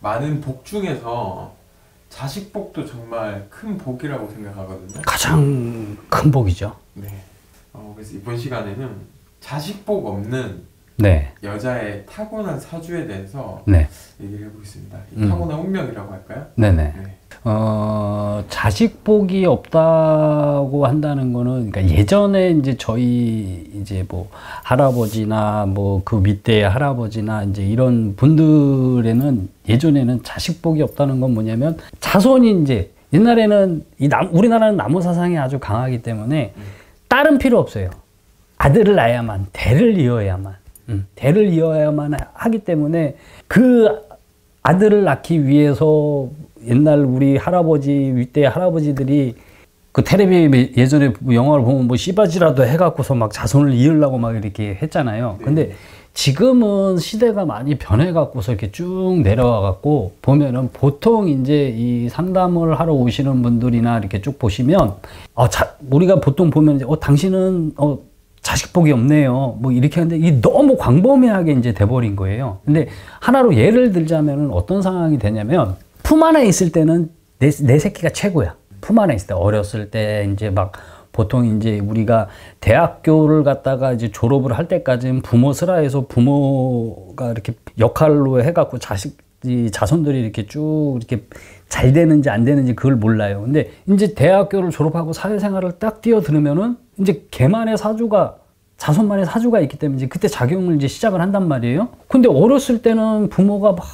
많은 복 중에서 자식복도 정말 큰 복이라고 생각하거든요. 가장 큰 복이죠. 네. 그래서 이번 시간에는 자식복 없는 네. 여자의 타고난 사주에 대해서 네. 얘기를 해보겠습니다. 이 타고난 운명이라고 할까요? 네네. 네. 자식복이 없다고 한다는 거는, 그러니까 예전에 이제 저희 이제 뭐 할아버지나 뭐 그 밑에 할아버지나 이제 이런 분들에는 예전에는 자식복이 없다는 건 뭐냐면 자손이 이제 옛날에는 우리나라는 나무 사상이 아주 강하기 때문에 딸은 필요 없어요. 아들을 낳아야만, 대를 이어야만, 대를 이어야만 하기 때문에 그 아들을 낳기 위해서 옛날 우리 할아버지, 윗대 할아버지들이 그 텔레비 예전에 영화를 보면 뭐 씨바지라도 해갖고서 막 자손을 이으려고 막 이렇게 했잖아요. 네. 근데 지금은 시대가 많이 변해갖고서 이렇게 쭉 내려와갖고 보면은 보통 이제 이 상담을 하러 오시는 분들이나 이렇게 쭉 보시면, 우리가 보통 보면, 당신은, 자식복이 없네요. 뭐 이렇게 하는데 이게 너무 광범위하게 이제 돼버린 거예요. 근데 하나로 예를 들자면은 어떤 상황이 되냐면 품 안에 있을 때는 내 새끼가 최고야. 품 안에 있을 때 어렸을 때 이제 막 보통 이제 우리가 대학교를 갔다가 이제 졸업을 할 때까지는 부모 슬하에서 부모가 이렇게 역할로 해갖고 자손들이 이렇게 쭉 이렇게 잘 되는지 안 되는지 그걸 몰라요. 근데 이제 대학교를 졸업하고 사회생활을 딱 뛰어들으면은 이제 걔만의 사주가, 자손만의 사주가 있기 때문에 이제 그때 작용을 이제 시작을 한단 말이에요. 근데 어렸을 때는 부모가 막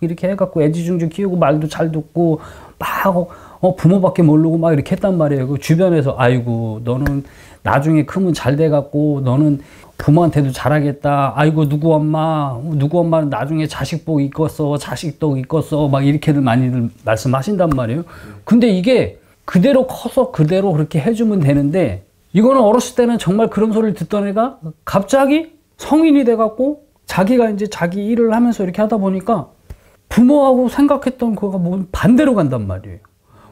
이렇게 해갖고 애지중지 키우고 말도 잘 듣고 막 부모밖에 모르고 막 이렇게 했단 말이에요. 그 주변에서 아이고 너는 나중에 크면 잘 돼갖고 너는 부모한테도 잘하겠다. 아이고 누구 엄마는 나중에 자식복 입겠어, 자식복 입겠어, 막 이렇게들 많이들 말씀하신단 말이에요. 근데 이게 그대로 커서 그대로 그렇게 해주면 되는데, 이거는 어렸을 때는 정말 그런 소리를 듣던 애가 갑자기 성인이 돼갖고 자기가 이제 자기 일을 하면서 이렇게 하다 보니까 부모하고 생각했던 그거가 뭐 반대로 간단 말이에요.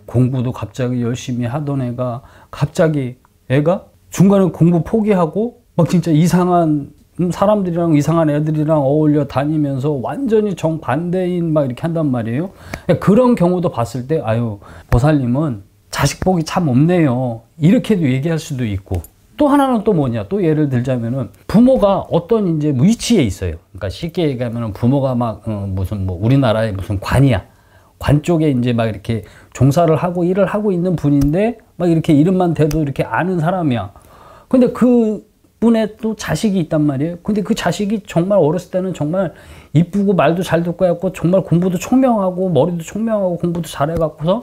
공부도 갑자기 열심히 하던 애가 갑자기 애가 중간에 공부 포기하고 막 진짜 이상한 사람들이랑 이상한 애들이랑 어울려 다니면서 완전히 정반대인 막 이렇게 한단 말이에요. 그런 경우도 봤을 때 아유 보살님은 자식복이 참 없네요 이렇게도 얘기할 수도 있고, 또 하나는 또 뭐냐, 또 예를 들자면은 부모가 어떤 이제 위치에 있어요. 그러니까 쉽게 얘기하면은 부모가 막 무슨 뭐 우리나라의 무슨 관이야. 관 쪽에 이제 막 이렇게 종사를 하고 일을 하고 있는 분인데 막 이렇게 이름만 대도 이렇게 아는 사람이야. 근데 그 분의 또 자식이 있단 말이에요. 근데 그 자식이 정말 어렸을 때는 정말 이쁘고 말도 잘 듣고 해갖고 정말 공부도 총명하고 머리도 총명하고 공부도 잘해갖고서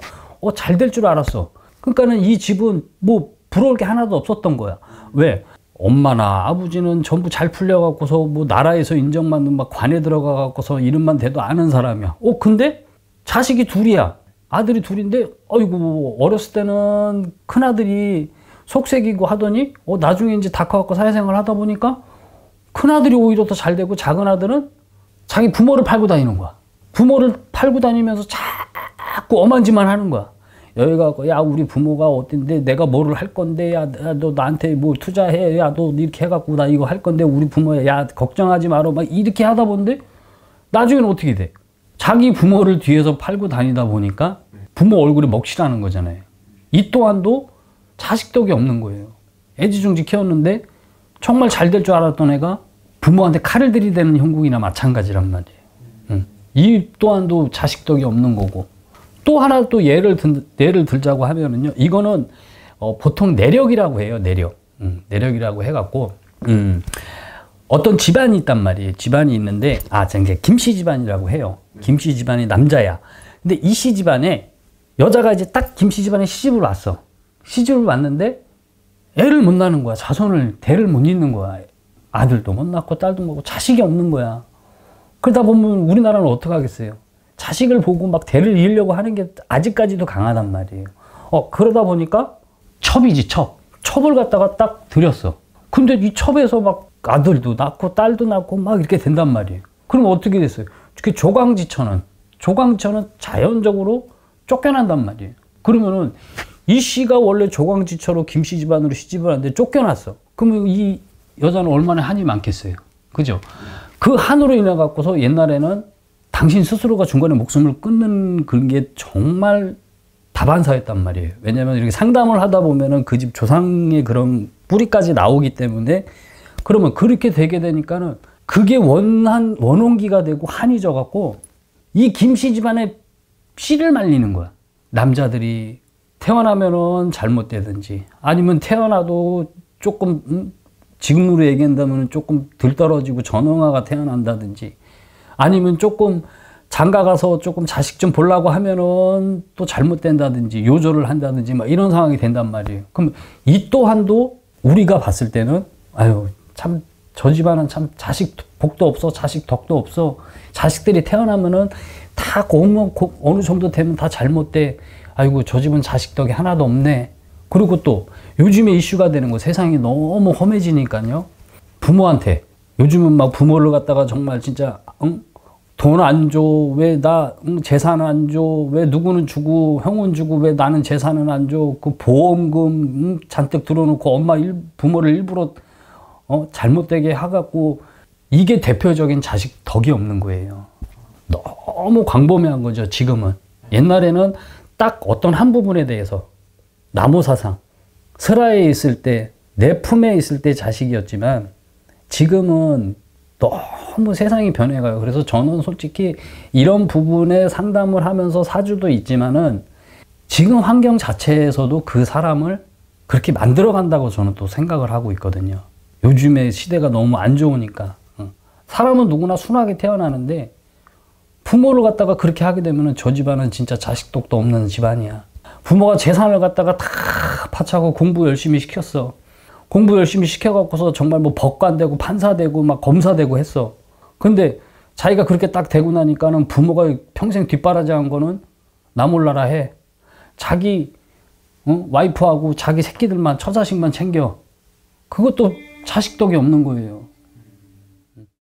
잘 될 줄 알았어. 그러니까는 이 집은 뭐 부러울 게 하나도 없었던 거야. 왜? 엄마나 아버지는 전부 잘 풀려갖고서 뭐 나라에서 인정받는 막 관에 들어가갖고서 이름만 대도 아는 사람이야. 근데 자식이 둘이야. 아들이 둘인데, 어이구, 어렸을 때는 큰아들이 속색이고 하더니, 나중에 이제 다 커갖고 사회생활 하다 보니까 큰아들이 오히려 더 잘 되고 작은 아들은 자기 부모를 팔고 다니는 거야. 부모를 팔고 다니면서 자꾸 엄한 짓만 하는 거야. 여기가, 야, 우리 부모가 어떤데, 내가 뭐를 할 건데, 야, 너 나한테 뭐 투자해, 야, 너 이렇게 해갖고 나 이거 할 건데, 우리 부모야, 야, 걱정하지 마라. 막 이렇게 하다 보는데, 나중에는 어떻게 돼? 자기 부모를 뒤에서 팔고 다니다 보니까 부모 얼굴이 먹칠하는 거잖아요. 이 또한도 자식덕이 없는 거예요. 애지중지 키웠는데 정말 잘 될 줄 알았던 애가 부모한테 칼을 들이대는 형국이나 마찬가지란 말이에요. 이 또한도 자식덕이 없는 거고, 또 하나 또 예를 들자고 하면은요, 이거는 보통 내력이라고 해요. 내력이라고 해갖고 어떤 집안이 있단 말이에요. 집안이 있는데, 이제 김씨 집안이라고 해요. 김씨 집안이 남자야. 근데 이 씨 집안에 여자가 이제 딱 김씨 집안에 시집을 왔어. 시집을 왔는데 애를 못 낳는 거야. 대를 못 잇는 거야. 아들도 못 낳고 딸도 못 낳고 자식이 없는 거야. 그러다 보면 우리나라는 어떻게 하겠어요? 자식을 보고 막 대를 이으려고 하는 게 아직까지도 강하단 말이에요. 그러다 보니까 첩이지, 첩. 첩을 갖다가 딱 들였어. 근데 이 첩에서 막 아들도 낳고 딸도 낳고 막 이렇게 된단 말이에요. 그럼 어떻게 됐어요? 그 조광지처는 자연적으로 쫓겨난단 말이에요. 그러면은 이 씨가 원래 조광지처로 김씨 집안으로 시집을 하는데 쫓겨났어. 그러면 이 여자는 얼마나 한이 많겠어요. 그죠? 그 한으로 인해 갖고서 옛날에는 당신 스스로가 중간에 목숨을 끊는 그런 게 정말 다반사였단 말이에요. 왜냐하면 이렇게 상담을 하다 보면은 그 집 조상의 그런 뿌리까지 나오기 때문에 그러면 그렇게 되게 되니까는 그게 원혼기가 되고 한이 져갖고 이 김씨 집안에 씨를 말리는 거야. 남자들이 태어나면은 잘못되든지 아니면 태어나도 조금 지금으로 얘기한다면 조금 들떨어지고 전형아가 태어난다든지 아니면 조금 장가 가서 조금 자식 좀 보려고 하면은 또 잘못된다든지 요절을 한다든지 막 이런 상황이 된단 말이에요. 그럼 이 또한도 우리가 봤을 때는 아유 참 저 집안은 참 자식 복도 없어, 자식 덕도 없어. 자식들이 태어나면은 다 어느 정도 되면 다 잘못돼. 아이고 저 집은 자식 덕이 하나도 없네. 그리고 또 요즘에 이슈가 되는 거 세상이 너무 험해지니까요. 부모한테 요즘은 막 부모를 갖다가 정말 진짜 돈 안 줘, 왜 나 재산 안 줘, 왜 누구는 주고 형은 주고 왜 나는 재산은 안 줘. 그 보험금 잔뜩 들어놓고 부모를 일부러 잘못되게 하갖고 이게 대표적인 자식 덕이 없는 거예요. 너무 광범위한 거죠, 지금은. 옛날에는 딱 어떤 한 부분에 대해서 나무사상, 슬하에 있을 때, 내 품에 있을 때 자식이었지만 지금은 너무 세상이 변해가요. 그래서 저는 솔직히 이런 부분에 상담을 하면서 사주도 있지만은 지금 환경 자체에서도 그 사람을 그렇게 만들어 간다고 저는 또 생각을 하고 있거든요. 요즘에 시대가 너무 안 좋으니까. 사람은 누구나 순하게 태어나는데 부모를 갖다가 그렇게 하게 되면 저 집안은 진짜 자식독도 없는 집안이야. 부모가 재산을 갖다가 다 파차고 공부 열심히 시켰어. 공부 열심히 시켜갖고서 정말 뭐 법관 되고 판사 되고 막 검사 되고 했어. 근데 자기가 그렇게 딱 되고 나니까는 부모가 평생 뒷바라지한 거는 나 몰라라 해. 자기 와이프하고 자기 새끼들만 처자식만 챙겨. 그것도 자식덕이 없는 거예요.